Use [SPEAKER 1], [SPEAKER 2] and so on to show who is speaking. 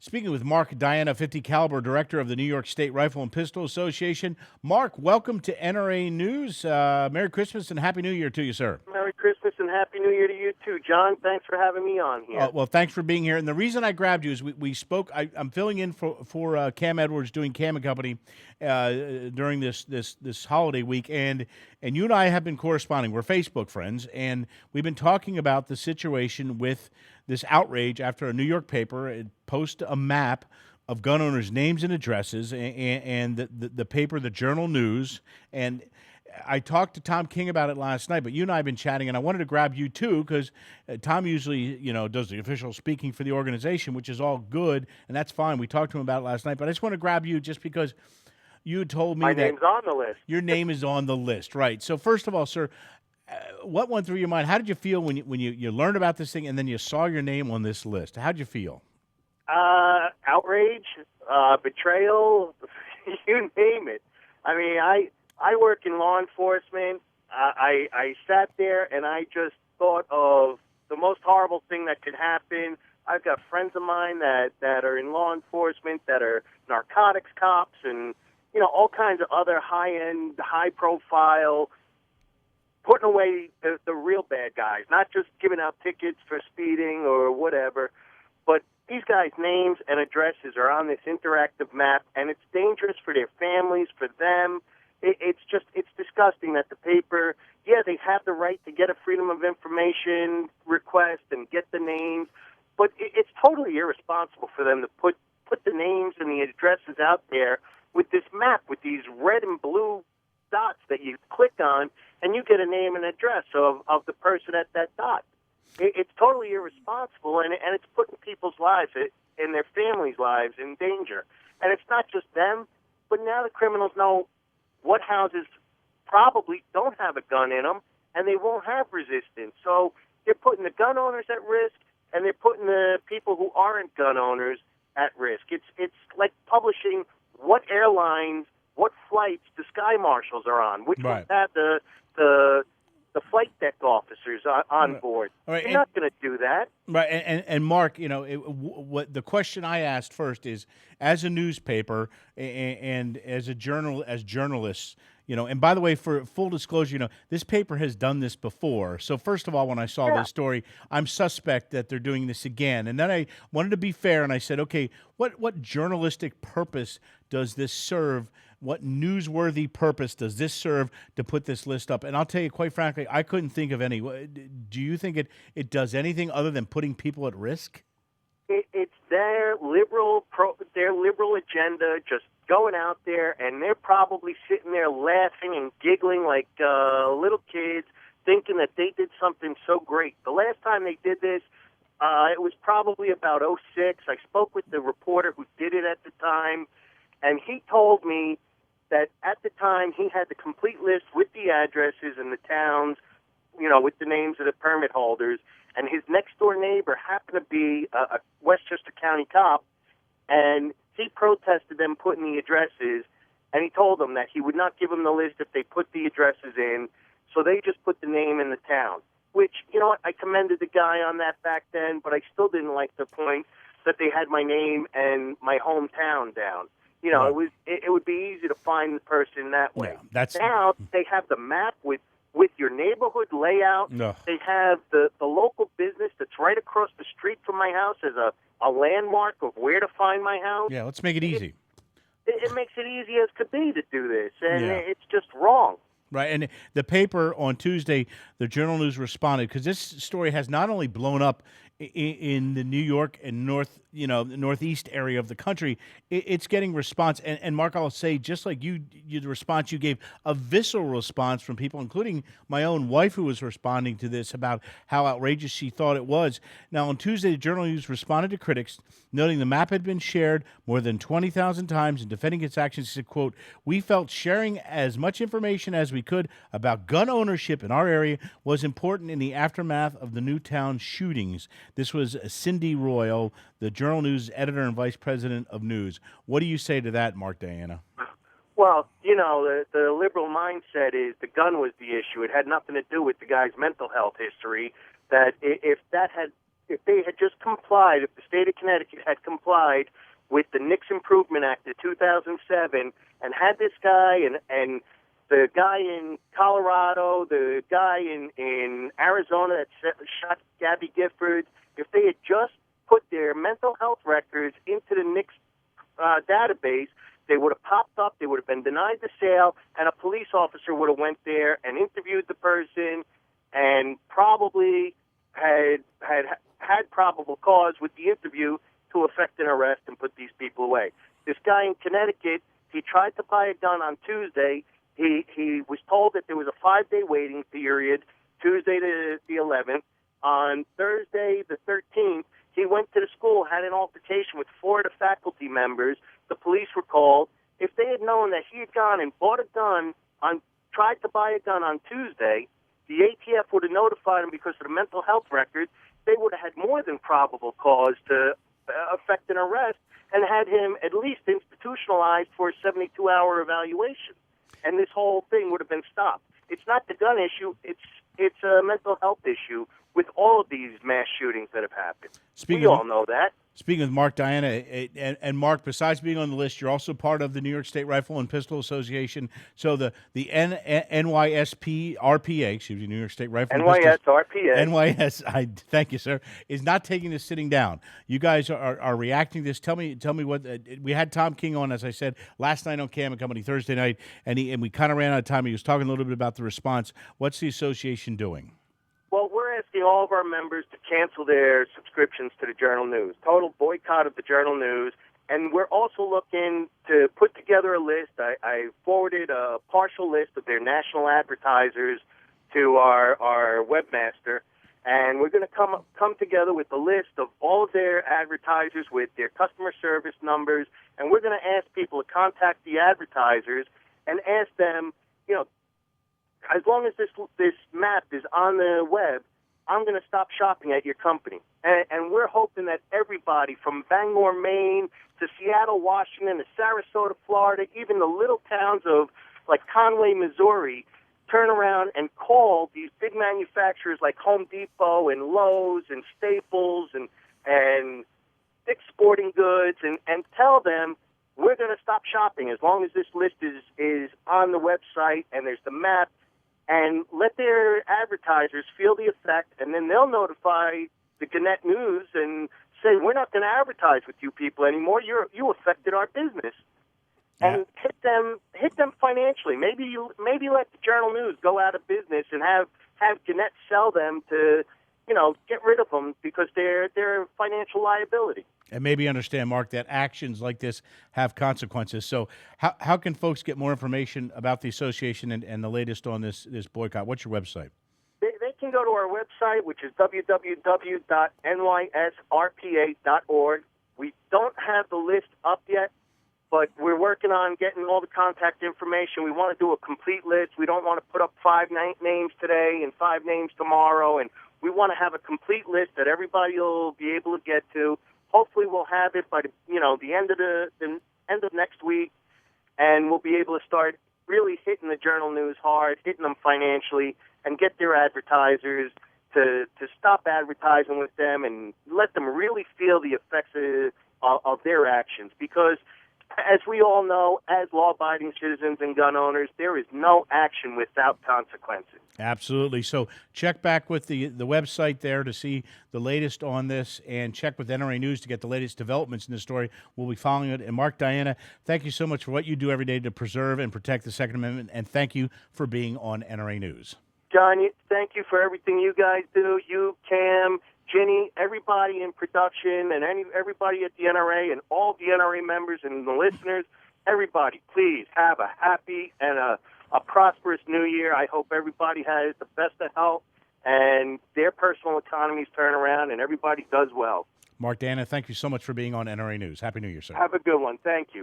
[SPEAKER 1] Speaking with Mark Diana, 50 caliber director of the New York State Rifle and Pistol Association. Mark, welcome to NRA News. Merry Christmas and Happy New Year to you, sir.
[SPEAKER 2] Merry Christmas and Happy New Year to you too, John. Thanks for having me on here.
[SPEAKER 1] Well, thanks for being here. And the reason I grabbed you is we spoke. I'm filling in for Cam Edwards doing Cam and Company during this holiday week, and you and I have been corresponding. We're Facebook friends, and we've been talking about the situation with this outrage after a New York paper posted a map of gun owners' names and addresses, and the paper, the Journal News, and I talked to Tom King about it last night, but you and I have been chatting, and I wanted to grab you too because Tom usually, does the official speaking for the organization, which is all good, and that's fine. We talked to him about it last night, but I just want to grab you just because you told me
[SPEAKER 2] my
[SPEAKER 1] that
[SPEAKER 2] name's on the list.
[SPEAKER 1] Your name is on the list, right? So first of all, sir, what went through your mind? How did you feel when you learned about this thing and then you saw your name on this list? How did you feel?
[SPEAKER 2] Outrage, betrayal, you name it. I mean, I work in law enforcement. I sat there and I just thought of the most horrible thing that could happen. I've got friends of mine that are in law enforcement, that are narcotics cops, and all kinds of other high-end, high-profile, putting away the real bad guys, not just giving out tickets for speeding or whatever, but these guys' names and addresses are on this interactive map, and it's dangerous for their families, for them. It's disgusting that the paper, they have the right to get a Freedom of Information request and get the names, but it's totally irresponsible for them to put the names and the addresses out there with this map, with these red and blue dots that you click on, and you get a name and address of the person at that dot. It's totally irresponsible, and it's putting people's lives and their families' lives in danger. And it's not just them, but now the criminals know what houses probably don't have a gun in them, and they won't have resistance. So they're putting the gun owners at risk, and they're putting the people who aren't gun owners at risk. It's like publishing what airlines, what flights the sky marshals are on, which ones have the flight deck officers on board.
[SPEAKER 1] Right,
[SPEAKER 2] You're not going to do that.
[SPEAKER 1] Right, and Mark, what the question I asked first is, as a newspaper and as journalists, and by the way, for full disclosure, this paper has done this before. So first of all, when I saw this story, I'm suspect that they're doing this again. And then I wanted to be fair, and I said, okay, what journalistic purpose does this serve? What newsworthy purpose does this serve to put this list up? And I'll tell you, quite frankly, I couldn't think of any. Do you think it does anything other than putting people at risk?
[SPEAKER 2] It's their liberal agenda just going out there, and they're probably sitting there laughing and giggling like little kids, thinking that they did something so great. The last time they did this, it was probably about '06. I spoke with the reporter who did it at the time, and he told me that at the time he had the complete list with the addresses and the towns, with the names of the permit holders, and his next-door neighbor happened to be a Westchester County cop, and he protested them putting the addresses, and he told them that he would not give them the list if they put the addresses in, so they just put the name in the town, which, I commended the guy on that back then, but I still didn't like the point that they had my name and my hometown down. It would be easy to find the person that way.
[SPEAKER 1] Yeah,
[SPEAKER 2] now they have the map with your neighborhood layout.
[SPEAKER 1] No.
[SPEAKER 2] They have the local business that's right across the street from my house as a landmark of where to find my house.
[SPEAKER 1] Yeah, let's make it easy.
[SPEAKER 2] It makes it easy as could be to do this, and it's just wrong.
[SPEAKER 1] Right, and the paper on Tuesday, the Journal News responded, because this story has not only blown up in the New York and the northeast area of the country, it's getting response. And Mark, I'll say, just like you, the response you gave, a visceral response from people, including my own wife, who was responding to this about how outrageous she thought it was. Now, on Tuesday, the Journal News responded to critics, noting the map had been shared more than 20,000 times, and defending its actions, said, quote, "We felt sharing as much information as we could about gun ownership in our area was important in the aftermath of the Newtown shootings." This was Cindy Royal, the Journal News editor and vice president of news. What do you say to that, Mark Diana?
[SPEAKER 2] Well, the liberal mindset is the gun was the issue. It had nothing to do with the guy's mental health history. That if that had if they had just complied, if the state of Connecticut had complied with the Nix Improvement Act of 2007 and had this guy and the guy in Colorado, the guy in Arizona that shot Gabby Giffords, if they had just put their mental health records into the Nix database, they would have popped up, they would have been denied the sale, and a police officer would have went there and interviewed the person and probably had probable cause with the interview to effect an arrest and put these people away. This guy in Connecticut, he tried to buy a gun on Tuesday. He was told that there was a 5-day waiting period, Tuesday to the 11th. On Thursday, the 13th, he went to the school, had an altercation with 4 of the faculty members. The police were called. If they had known that he had gone and bought a gun, tried to buy a gun on Tuesday, the ATF would have notified him because of the mental health record. They would have had more than probable cause to effect an arrest and had him at least institutionalized for a 72-hour evaluation. And this whole thing would have been stopped. It's not the gun issue. It's a mental health issue with all of these mass shootings that have happened. We all know that.
[SPEAKER 1] Speaking of Mark, Diana, and Mark, besides being on the list, you're also part of the New York State Rifle and Pistol Association. So the NYSP RPA, excuse me, New York State Rifle and Pistol
[SPEAKER 2] RPA.
[SPEAKER 1] NYS, thank you, sir, is not taking this sitting down. You guys are reacting to this. Tell me what we had Tom King on, as I said, last night on Cam and Company Thursday night, and we kind of ran out of time. He was talking a little bit about the response. What's the association doing?
[SPEAKER 2] Well, we're asking all of our members to cancel their subscriptions to the Journal News, total boycott of the Journal News, and we're also looking to put together a list. I forwarded a partial list of their national advertisers to our webmaster, and we're going to come together with a list of all of their advertisers with their customer service numbers, and we're going to ask people to contact the advertisers and ask them, as long as this map is on the web, I'm going to stop shopping at your company. And we're hoping that everybody from Bangor, Maine, to Seattle, Washington, to Sarasota, Florida, even the little towns of like Conway, Missouri, turn around and call these big manufacturers like Home Depot and Lowe's and Staples and Dick's Sporting Goods and tell them we're going to stop shopping as long as this list is on the website and there's the map. And let their advertisers feel the effect, and then they'll notify the Gannett News and say, we're not going to advertise with you people anymore. You affected our business. Yeah. And hit them financially. Maybe let the Journal News go out of business and have Gannett sell them to, get rid of them because they're a financial liability.
[SPEAKER 1] And maybe understand, Mark, that actions like this have consequences. So how can folks get more information about the association and the latest on this boycott? What's your website?
[SPEAKER 2] They can go to our website, which is www.nysrpa.org. We don't have the list up yet, but we're working on getting all the contact information. We want to do a complete list. We don't want to put up 5 names today and 5 names tomorrow, and we want to have a complete list that everybody will be able to get to. Hopefully, we'll have it by the end of the end of next week, and we'll be able to start really hitting the Journal News hard, hitting them financially, and get their advertisers to stop advertising with them and let them really feel the effects of their actions. Because, as we all know, as law-abiding citizens and gun owners, there is no action without consequences.
[SPEAKER 1] Absolutely. So check back with the website there to see the latest on this, and check with NRA News to get the latest developments in this story. We'll be following it. And Mark, Diana, thank you so much for what you do every day to preserve and protect the Second Amendment, and thank you for being on NRA News.
[SPEAKER 2] John, thank you for everything you guys do. You, Cam, Ginny, everybody in production, and everybody at the NRA, and all the NRA members and the listeners, everybody, please have a happy and a prosperous new year. I hope everybody has the best of health and their personal economies turn around and everybody does well.
[SPEAKER 1] Mark, Diana, thank you so much for being on NRA News. Happy New Year, sir.
[SPEAKER 2] Have a good one. Thank you.